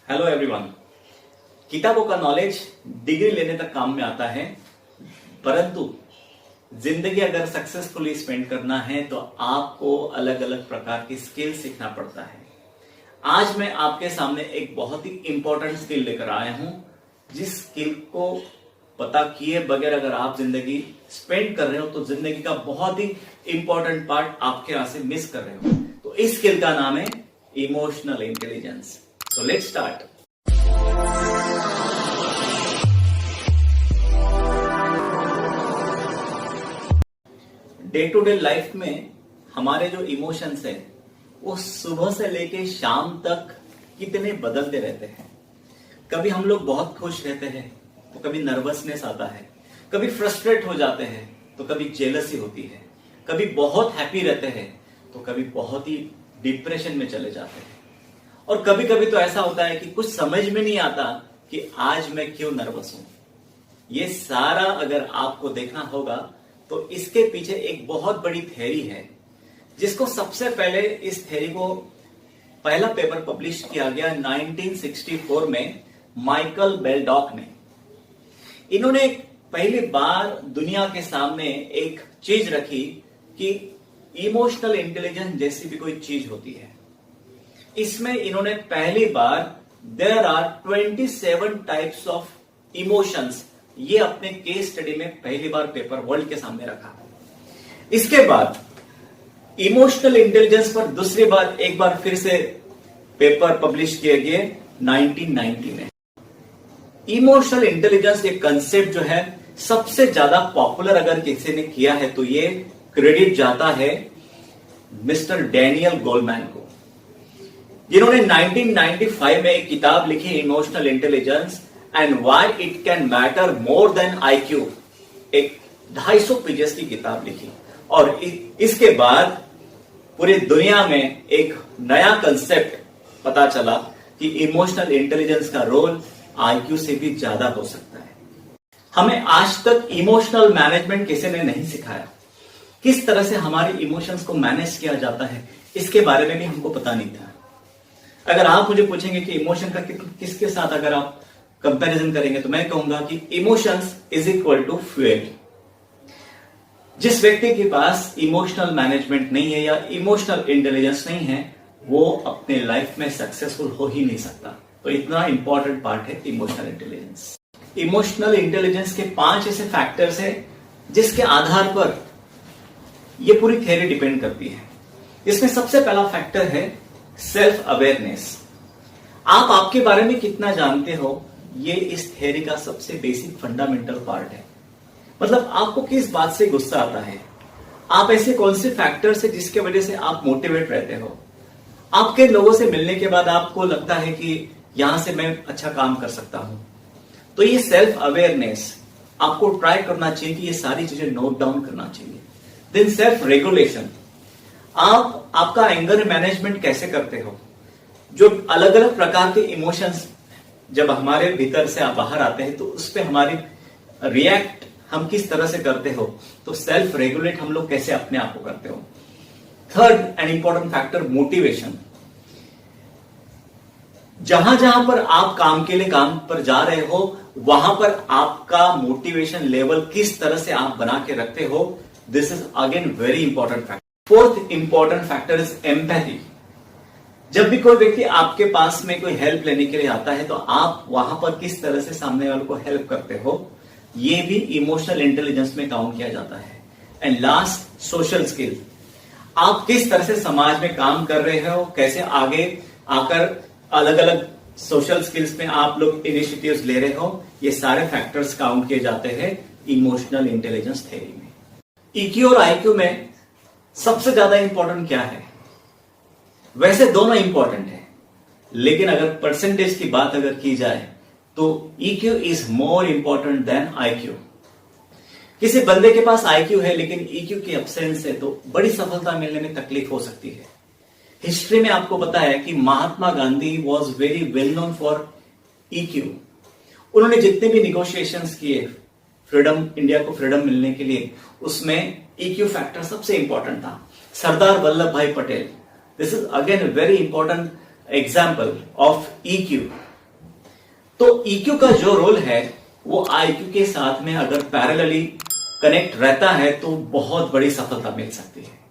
Hello everyone. किताबों का knowledge degree लेने तक काम में आता है, परंतु जिंदगी अगर सक्सेसफुली स्पेंड करना है तो आपको अलग अलग प्रकार की स्किल सीखना पड़ता है। आज मैं आपके सामने एक बहुत ही इंपॉर्टेंट स्किल लेकर आया हूं, जिस स्किल को पता किए बगैर अगर आप जिंदगी स्पेंड कर रहे हो तो जिंदगी का बहुत ही इंपॉर्टेंट पार्ट आपके यहां से मिस कर रहे हो। तो इस स्किल का नाम है emotional intelligence. So let's start. Day to day life में हमारे जो इमोशंस है वो सुबह से लेके शाम तक कितने बदलते रहते हैं। कभी हम लोग बहुत खुश रहते हैं तो कभी नर्वसनेस आता है, कभी फ्रस्ट्रेट हो जाते हैं तो कभी जेलसी होती है, कभी बहुत हैप्पी रहते हैं तो कभी बहुत ही डिप्रेशन में चले जाते हैं, और कभी कभी तो ऐसा होता है कि कुछ समझ में नहीं आता कि आज मैं क्यों नर्वस हूं। ये सारा अगर आपको देखना होगा तो इसके पीछे एक बहुत बड़ी थ्योरी है, जिसको सबसे पहले इस थ्योरी को पहला पेपर पब्लिश किया गया 1964 में माइकल बेल्डॉक ने। इन्होंने पहली बार दुनिया के सामने एक चीज रखी कि इमोशनल इंटेलिजेंस जैसी भी कोई चीज होती है। इसमें इन्होंने पहली बार there are 27 types of emotions, ये अपने केस स्टडी में पहली बार पेपर वर्ल्ड के सामने रखा। इसके बाद इमोशनल इंटेलिजेंस पर दूसरी बार एक बार फिर से पेपर पब्लिश किए गए 1990 में। इमोशनल इंटेलिजेंस ये कंसेप्ट जो है सबसे ज्यादा पॉपुलर अगर किसी ने किया है तो ये क्रेडिट जाता है मिस्टर डैनियल गोलमैन को, जिन्होंने 1995 में एक किताब लिखी emotional intelligence and why it can matter more than IQ. एक 250 पेजेस की किताब लिखी, और इसके बाद पूरी दुनिया में एक नया कंसेप्ट पता चला कि इमोशनल इंटेलिजेंस का रोल आईक्यू से भी ज्यादा हो सकता है। हमें आज तक इमोशनल मैनेजमेंट किसी ने नहीं सिखाया, किस तरह से हमारे इमोशंस को मैनेज किया जाता है इसके बारे में भी हमको पता नहीं था। अगर आप मुझे पूछेंगे कि इमोशन का किसके साथ अगर आप कंपैरिजन करेंगे तो मैं कहूंगा कि emotions is equal to fuel. जिस व्यक्ति के पास इमोशनल मैनेजमेंट नहीं है या इमोशनल इंटेलिजेंस नहीं है, वो अपने लाइफ में सक्सेसफुल हो ही नहीं सकता। तो इतना इंपॉर्टेंट पार्ट है इमोशनल इंटेलिजेंस। इमोशनल इंटेलिजेंस के 5 ऐसे फैक्टर्स है जिसके आधार पर यह पूरी थ्योरी डिपेंड करती है। इसमें सबसे पहला फैक्टर है सेल्फ अवेयरनेस। आप आपके बारे में कितना जानते हो, ये इस थ्योरी का सबसे बेसिक फंडामेंटल पार्ट है। मतलब आपको किस बात से गुस्सा आता है, आप ऐसे कौन से फैक्टर्स है जिसके वजह से आप मोटिवेट रहते हो, आपके लोगों से मिलने के बाद आपको लगता है कि यहां से मैं अच्छा काम कर सकता हूं। तो ये सेल्फ अवेयरनेस आपको ट्राई करना चाहिए कि ये सारी चीजें नोट डाउन करना चाहिए। देन सेल्फ रेगुलेशन, आप आपका एंगर मैनेजमेंट कैसे करते हो। जो अलग अलग प्रकार के इमोशंस जब हमारे भीतर से आप बाहर आते हैं तो उस पर हमारी रिएक्ट हम किस तरह से करते हो, तो सेल्फ रेगुलेट हम लोग कैसे अपने आप को करते हो। Third and important factor motivation. जहां जहां पर आप काम के लिए काम पर जा रहे हो वहां पर आपका मोटिवेशन लेवल किस तरह से आप बना के रखते हो, this is again very important factor. Fourth important factor is empathy. जब भी कोई व्यक्ति आपके पास में कोई हेल्प लेने के लिए आता है तो आप वहां पर किस तरह से सामने वाले को हेल्प करते हो, ये भी इमोशनल इंटेलिजेंस में काउंट किया जाता है। एंड लास्ट सोशल स्किल, आप किस तरह से समाज में काम कर रहे हो, कैसे आगे आकर अलग अलग सोशल स्किल्स में आप लोग इनिशिएटिव्स ले रहे हो, ये सारे फैक्टर्स काउंट किए जाते हैं इमोशनल इंटेलिजेंस थ्योरी में। ईक्यू और आईक्यू में सबसे ज्यादा इंपॉर्टेंट क्या है? वैसे दोनों इंपॉर्टेंट है, लेकिन अगर परसेंटेज की बात अगर की जाए तो EQ is more important than IQ। किसी बंदे के पास IQ है लेकिन EQ की एब्सेंस है तो बड़ी सफलता मिलने में तकलीफ हो सकती है। हिस्ट्री में आपको पता है कि Mahatma Gandhi was very well known for EQ। उन्होंने जितने भी निगोशिएशंस किए फ्रीडम, इंडिया को फ्रीडम मिलने के लिए, उसमें EQ फैक्टर सबसे इंपॉर्टेंट था। सरदार वल्लभ भाई Patel, this is again very important example of EQ। तो ईक्यू का जो रोल है वो आईक्यू के साथ में अगर पैरेलली कनेक्ट रहता है तो बहुत बड़ी सफलता मिल सकती है।